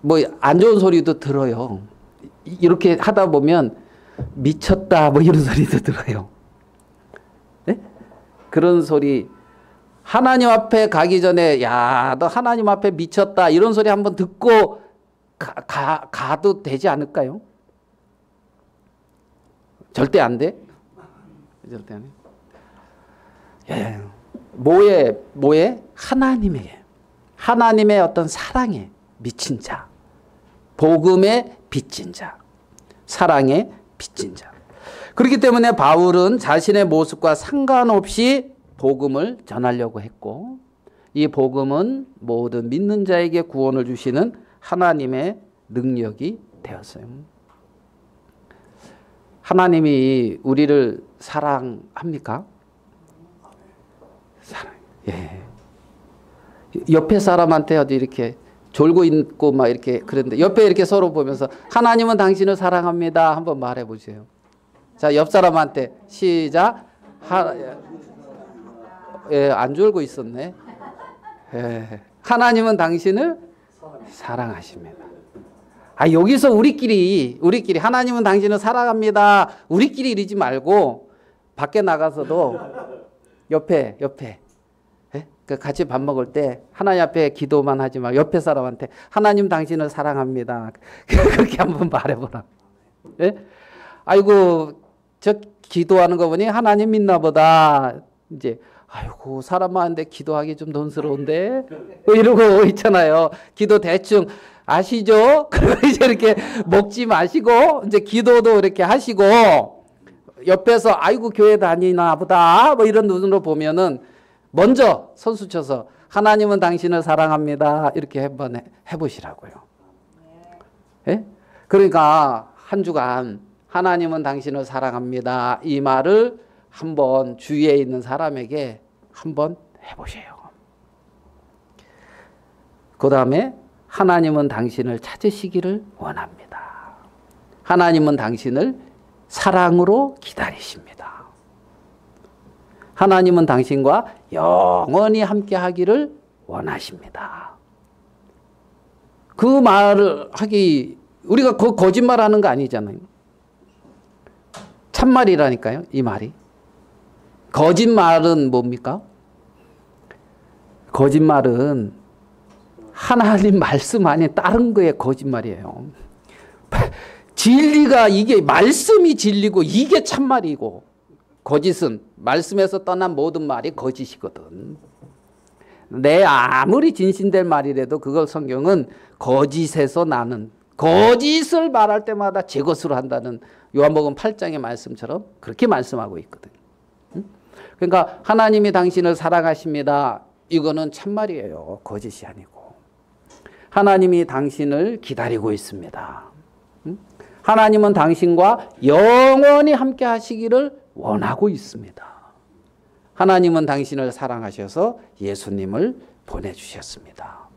뭐 안 좋은 소리도 들어요. 이렇게 하다 보면 미쳤다 뭐 이런 소리도 들어요. 네? 그런 소리 하나님 앞에 가기 전에 야, 너 하나님 앞에 미쳤다 이런 소리 한번 듣고 가도 되지 않을까요? 절대 안 돼. 절대 안 돼. 예. 뭐에? 하나님의 어떤 사랑에 미친 자. 복음에 빚진 자. 사랑에 빚진 자. 그렇기 때문에 바울은 자신의 모습과 상관없이 복음을 전하려고 했고 이 복음은 모든 믿는 자에게 구원을 주시는 하나님의 능력이 되었어요. 하나님이 우리를 사랑합니까? 사랑. 예. 옆에 사람한테 어디 이렇게 졸고 있고 막 이렇게 그랬는데 옆에 이렇게 서로 보면서 하나님은 당신을 사랑합니다. 한번 말해 보세요. 자, 옆 사람한테 시작. 예, 안 졸고 있었네. 예. 하나님은 당신을 사랑하십니다. 아, 여기서 우리끼리 하나님은 당신을 사랑합니다. 우리끼리 이러지 말고 밖에 나가서도 옆에 예? 같이 밥 먹을 때 하나님 앞에 기도만 하지 말고 옆에 사람한테 하나님 당신을 사랑합니다. 그렇게 한번 말해보라. 예? 아이고 저 기도하는 거 보니 하나님 믿나 보다. 이제 아이고 사람 많은데 기도하기 좀 돈스러운데 뭐 이러고 있잖아요. 기도 대충 아시죠? 그리고 이제 이렇게 먹지 마시고 이제 기도도 이렇게 하시고 옆에서 아이고 교회 다니나 보다 뭐 이런 눈으로 보면은 먼저 선수 쳐서 하나님은 당신을 사랑합니다. 이렇게 한번 해보시라고요. 예? 그러니까 한 주간 하나님은 당신을 사랑합니다. 이 말을 한번 주위에 있는 사람에게 한번 해보세요. 그 다음에 하나님은 당신을 찾으시기를 원합니다. 하나님은 당신을 사랑으로 기다리십니다. 하나님은 당신과 영원히 함께 하기를 원하십니다. 그 말을 하기 우리가 거짓말하는 거 아니잖아요. 참말이라니까요. 이 말이. 거짓말은 뭡니까? 거짓말은 하나님 말씀 안에 따른 거에 거짓말이에요. 진리가 이게 말씀이 진리고 이게 참말이고 거짓은 말씀에서 떠난 모든 말이 거짓이거든. 내 아무리 진실된 말이라도 그걸 성경은 거짓에서 나는 거짓을 말할 때마다 제 것으로 한다는 요한복음 8장의 말씀처럼 그렇게 말씀하고 있거든. 그러니까 하나님이 당신을 사랑하십니다. 이거는 참말이에요. 거짓이 아니고. 하나님이 당신을 기다리고 있습니다. 하나님은 당신과 영원히 함께 하시기를 원하고 있습니다. 하나님은 당신을 사랑하셔서 예수님을 보내주셨습니다.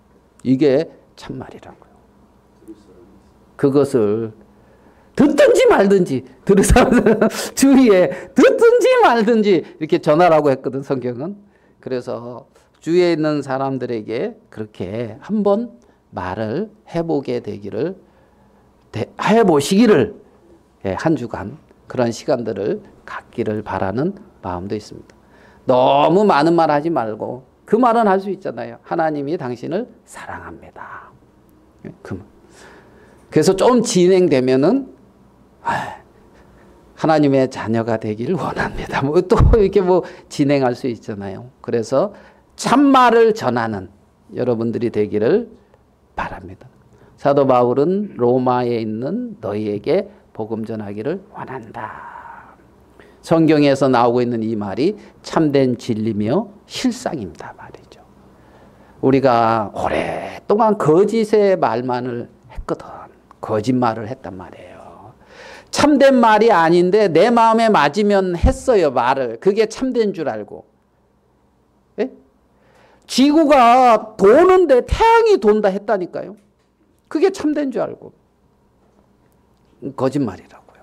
이게 참말이라고요. 그것을 듣든지 말든지 주위에 듣든지 말든지 이렇게 전하라고 했거든, 성경은. 그래서 주위에 있는 사람들에게 그렇게 한번 말을 해보게 되기를, 해보시기를, 한 주간 그런 시간들을 갖기를 바라는 마음도 있습니다. 너무 많은 말 하지 말고 그 말은 할 수 있잖아요. 하나님이 당신을 사랑합니다. 그래서 좀 진행되면은 하나님의 자녀가 되기를 원합니다. 뭐 또 이렇게 뭐 진행할 수 있잖아요. 그래서 참말을 전하는 여러분들이 되기를 바랍니다. 사도 바울은 로마에 있는 너희에게 복음 전하기를 원한다. 성경에서 나오고 있는 이 말이 참된 진리며 실상입니다 말이죠. 우리가 오랫동안 거짓의 말만을 했거든. 거짓말을 했단 말이에요. 참된 말이 아닌데 내 마음에 맞으면 했어요, 말을. 그게 참된 줄 알고. 예? 지구가 도는데 태양이 돈다 했다니까요. 그게 참된 줄 알고. 거짓말이라고요.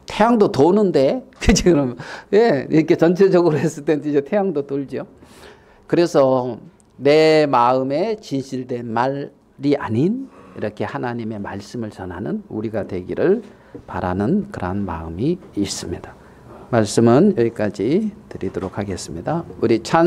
태양도 도는데, 그치, 그러면. 예, 이렇게 전체적으로 했을 때 이제 태양도 돌죠. 그래서 내 마음에 진실된 말이 아닌 이렇게 하나님의 말씀을 전하는 우리가 되기를 바라는 그러한 마음이 있습니다. 말씀은 여기까지 드리도록 하겠습니다. 우리 찬